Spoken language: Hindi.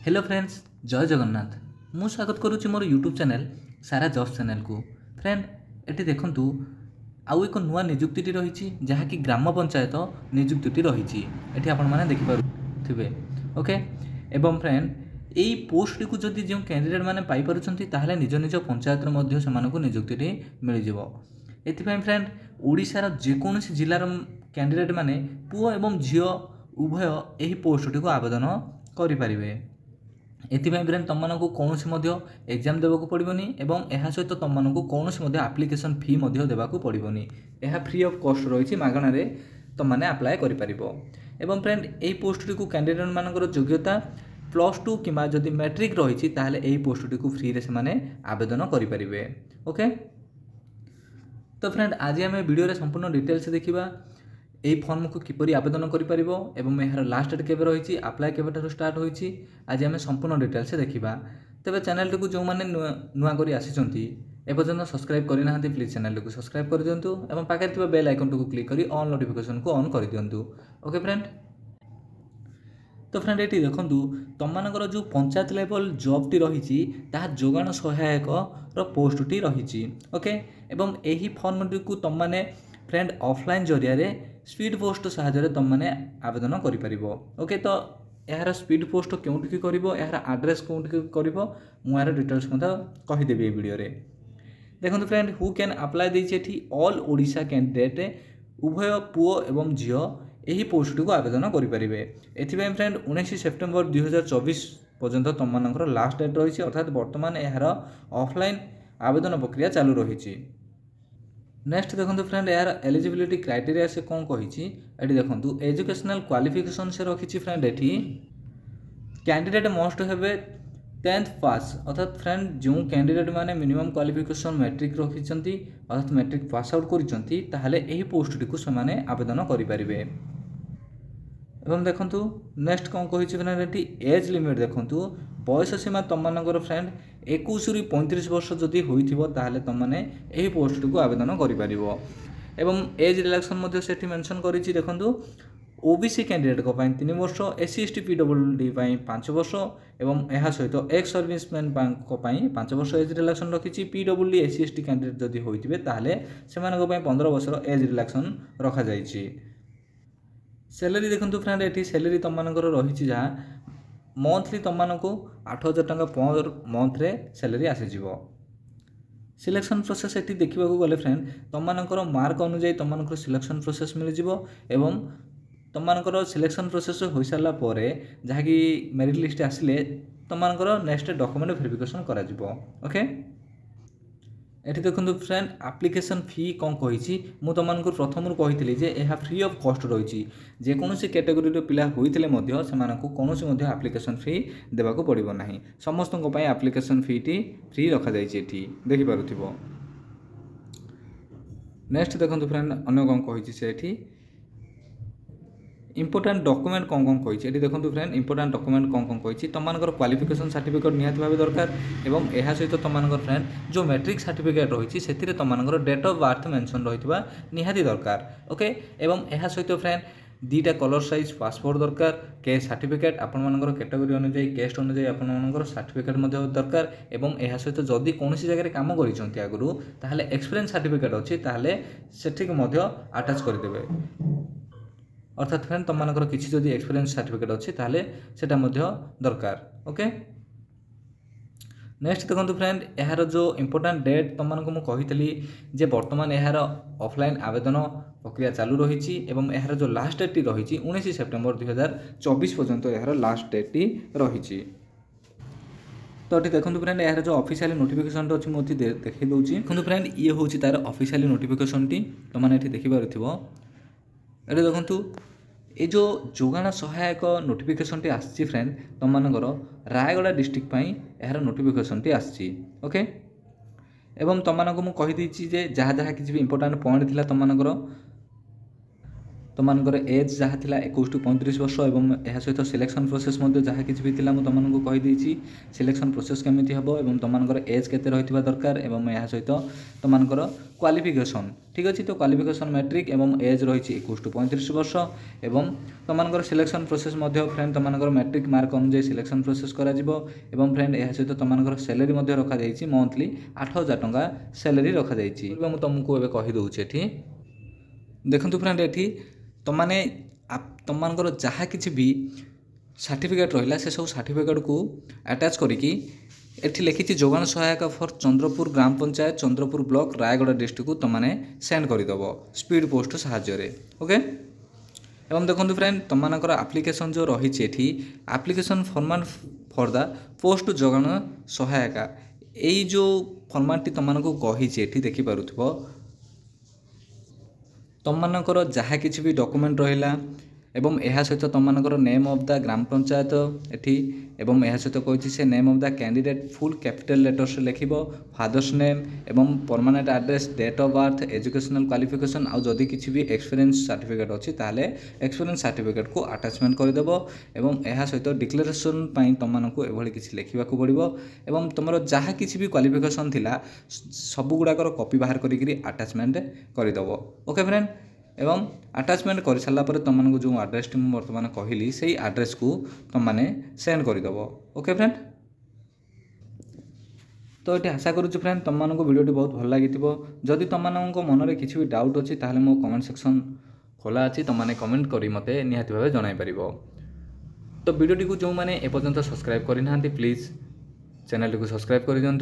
हेलो फ्रेंड्स, जय जगन्नाथ। मु स्वागत करुच्ची मोर यूट्यूब चैनल सारा जॉब चैनल को। फ्रेंड एटी देखंतु आउ एक नुआ निजुक्ति रही जहाँकि ग्राम पंचायत निजुक्ति रही एटी आपण माने देखि पारुथिबे। ओके एवं फ्रेंड यही पोस्ट को जदि जो कैंडिडेट मैंने पाइपरुंट ताहले निज निज पंचायत मध्य से निजुक्ति मिल जाव। एथिपाई फ्रेंड ओडिशार जेकोसी जिलार कैंडिडेट माने पुओ एवं झील उभय यही पोस्ट को आवेदन करें। एथिपाई फ्रेंड तुमको कौन एग्जाम देवाक पड़ोनी और यह सहित तुमको कौन आप्लिकेसन फी देवाक पड़ोनी। यह फ्री ऑफ कॉस्ट रही मागणारे तुमने अप्लाई कर। फ्रेंड यही पोस्ट को कैंडिडेट मानकर योग्यता +2 कि जदि मैट्रिक रही ताहले यही पोस्ट को फ्री से आवेदन करें। ओके तो फ्रेंड आज आम वीडियो संपूर्ण डिटेल्स देखा यही फॉर्म को किपरि आवेदन कर यार लास्ट डेट केवे रही अप्लाई केवे स्टार्ट होती आज आम संपूर्ण डिटेल्स देखा। तेज चैनल को जो मैंने नुआ कर आसी एपर्तन सब्सक्राइब करना प्लीज चैनल को सब्सक्राइब कर दिंतु और पाखे बेल आइकन को क्लिक कर ऑल नोटिफिकेशन को ऑन कर दिंतु। ओके फ्रेंड तो फ्रेंड ये देखूँ तुम जो पंचायत लेवल जॉब टी रही जोगाण सहायक पोस्ट टी रही। ओके एवं यही फॉर्म को तुमने फ्रेंड ऑफलाइन जरिया स्पीड पोस्ट साहाय्य तुमने आवेदन कर। ओके तो यार स्पीड पोस्ट क्योंकि कर यार आड्रेस कौटी कर डिटेल्स कहीदेवी वीडियो रे। देखो फ्रेंड हु कैन अप्लाई देती ऑल ओडिशा कैंडिडेट उभय पुओ एवं झील यही पोस्ट को आवेदन करेंगे। एथिपाई फ्रेंड 19 सेप्टेम्बर 2024 पर्यंत तुम लास्ट डेट रही अर्थात बर्तमान यार ऑफलाइन आवेदन प्रक्रिया चालू रही। नेक्स्ट देखो फ्रेंड यार एलिजिबिलिटी क्राइटेरिया से कौन कही देखो एजुकेशनल क्वालिफिकेशन से रखी friend eighty candidate must have 10th पास अर्थात फ्रेंड जो कैंडिडेट माने मिनिमम क्वालिफिकेशन मैट्रिक रखी अर्थात मैट्रिक पास आउट कर पोस्ट को से आवेदन करें। एवं देखो नेक्स्ट कौन कही फ्रेंड ये एज लिमिट देखो बयस सीमा तुमर फ्रेंड 21 ରୁ 35 वर्ष जदि होता तुमने यही पोस्ट को आवेदन कर। एज रिलैक्सन से मेंशन कर देखो ओबीसी कैंडिडेट 3 वर्ष एससी एसटी पीडब्ल्यूडी 5 वर्ष एवं यह सहित एक्स सर्विसमैन 5 वर्ष एज रिलैक्सन रखी। पीडब्ल्यूडी एससी एसटी कैंडिडेट जदि होते से 15 वर्ष एज रिलैक्सन रखा जाइए। सैलरी देखो फ्रेंड ये सैलरी तुम रही जहाँ मंथली तुमको 8,000 टंका पर मंथ रे सैलरी आसीज। सिलेक्शन प्रोसेस ये देखा गले फ्रेंड तुमर मार्क अनुजाई तुमको सिलेक्शन प्रोसेस मिल एवं तुमर सिलेक्शन प्रोसेस हो सारापर जहाँकि मेरिट लिस्ट आसिले तुमर नेक्स्ट डॉक्यूमेंट वेरिफिकेशन करा। ओके ये देखो फ्रेंड एप्लिकेशन फी कौन कही तुमको प्रथम कही यह फ्री ऑफ कॉस्ट रही जेकोसी कैटेगोरी पिला होते कौन एप्लिकेशन फी देवाक पड़ो ना समस्त एप्लिकेशन फी टी फ्री रखा जाइए देखिपुव। नेक्स्ट देखो फ्रेंड अन्न कौन कही इंपोर्टेंट डॉक्यूमेंट कौन कौन कही देखो फ्रेंड इंपोर्टेंट डॉक्यूमेंट कौन कौन कही तुमर क्वालिफिकेशन सर्टिफिकेट निहाती भाव दरकार एवं यह सहित तुमर फ्रेंड जो मैट्रिक सर्टिफिकेट रही से तुमर डेट ऑफ बर्थ मेंशन रही निहाती दरकार। ओके एवं यह सहित फ्रेंड 2टा कलर साइज पासपोर्ट दरकार कैस्ट सर्टिफिकेट आपर कैटेगोरी अनुजाई कैस्ट अनुजाई आपर सर्टिफिकेट दरकार एवं यह सहित जदि कौन जगह काम कर आगु ताहले एक्सपीरियंस सर्टिफिकेट अच्छी ताहले सेठिक अटैच करदे अर्थात फ्रेंड तुमर किसी जदि एक्सपीरियंस सर्टिफिकेट अच्छी ताहले सेटा दरकार। ओके नेक्स्ट देखो फ्रेंड यार जो इंपोर्टेंट डेट तुमको मुझे बर्तमान यार ऑफलाइन आवेदन प्रक्रिया चालू रही यार जो लास्ट डेट रही 19 सेप्टेम्बर 2024 पर्यंत यार लास्ट डेट रही। तो ये देखो फ्रेंड यार जो ऑफिशियल नोटिफिकेशन अच्छी मुझे देखी दूसरी देखो फ्रेंड ये हूँ तार ऑफिशियल नोटिफिकेशन टी तुमने ये देखिपुव। ये देखो ये जो जोगाण सहायक नोटिफिकेशन टी आसी फ्रेंड तुमर रायगड़ा डिस्ट्रिक्ट यार नोटिफिकेशन टी आसी। ओके एवं तुमको मुझे कहीदे जहाँ जहाँ किसी भी इंपोर्टेंट पॉइंट थी तुमर तुमर एज जहाँ थिला 21 टू 35 वर्ष एवं यह सहित सिलेक्शन प्रोसेस जहाँ किसी भी थिला तुमको कहीदेसी सिलेक्शन प्रोसेस केमिति हबो एवं तुमर एज केते रहितबा दरकार एवं यह सहित तुमर क्वालिफिकेशन ठीक अच्छे। तो क्वालिफिकेशन मैट्रिक एवं एज रही 21 टू 35 वर्ष एवं तुमर सिलेक्शन प्रोसेस फ्रेंड तुमर मैट्रिक मार्क अनुसार सिलेक्शन प्रोसेस करा जिवो एवं फ्रेंड यह सहित तुमर सैलरी रखा जाइछि मंथली 8,000 टंका सैलरी रखा जाइछि। तुमको एबे कहि दउछि एठी देखंतु फ्रेंड एठी तुमने तुमर जहाँ किसी भी सर्टिफिकेट रहा से सब सर्टिफिकेट को अटैच करिकी एठी लिखी जोगान सहायक फॉर चंद्रपुर ग्राम पंचायत चंद्रपुर ब्लॉक रायगढ़ डिस्ट्रिक्ट को तुमने सेंड करदेव स्पीड पोस्ट साहाय्य ओके। एवं देखो फ्रेंड तुमर आप्लिकेसन जो रही application format for the post जोगान सहायक यही जो फॉर्मेट तुमको कही देखिपुव तुमर जहाँ किसी भी डॉक्यूमेंट रहा एवं यह सहित तुमर name of the gram panchayat एठी एवं यह सहित कही से name of the candidate full capital letters लिख फादर्स नेम एवं permanent address date of birth educational qualification आउ जदि किसी भी एक्सपीरियंस सर्टिफिकेट अच्छी ताले एक्सपीरियंस सर्टिफिकेट को अटैचमेंट करदेव एवं यह सहित डिक्लेरेशन तुमको एभली किसी लिखा पड़ो एवं तुम जहाँ किसी भी क्वालिफिकेशन थिला सब गुड़ाकर कॉपी बाहर करी अटैचमेंट करदेव ओके फ्रेंड। एवं अटैचमेंट कर सारा पर तुमको जो आड्रेस टी बर्तमान कहली से आड्रेस को तुमने सेंड करदेव ओके फ्रेंड। तो ये आशा करुँ फ्रेंड तुमको वीडियो बहुत भल लगी जदि तुम मन में किसी भी डाउट अच्छी ताहले मो कमेंट सेक्शन खोला अच्छी तुमने कमेंट करी मते निहाती भाव जन पार। तो वीडियो को जो मैंने एपर्यंत सब्सक्राइब करना प्लीज़ चैनल को सब्सक्राइब कर दिंतु।